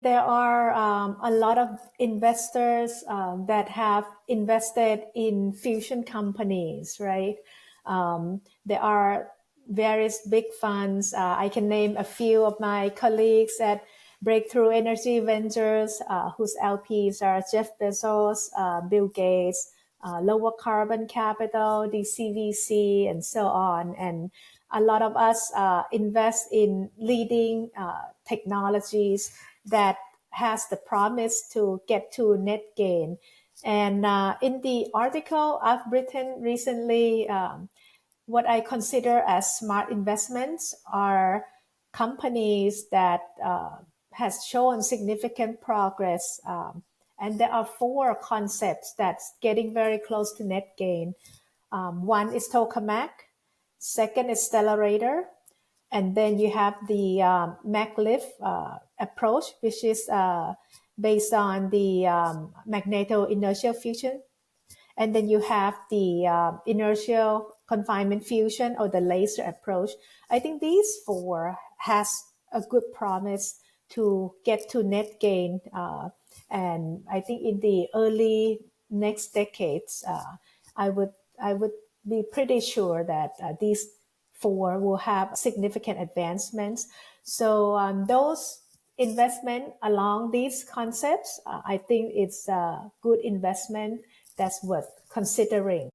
There are a lot of investors that have invested in fusion companies, right? There are various big funds. I can name a few of my colleagues at Breakthrough Energy Ventures, whose LPs are Jeff Bezos, Bill Gates, Lower Carbon Capital, the CVC, and so on. And a lot of us invest in leading technologies that has the promise to get to net gain. And in the article I've written recently, what I consider as smart investments are companies that has shown significant progress. And there are four concepts that's getting very close to net gain. One is tokamak, second is stellarator, and then you have the maglev approach, which is based on the magneto-inertial fusion. And then you have the inertial confinement fusion or the laser approach. I think these four has a good promise to get to net gain. And I think in the early next decades, I would be pretty sure that these four will have significant advancements. So those investment along these concepts, I think it's a good investment that's worth considering.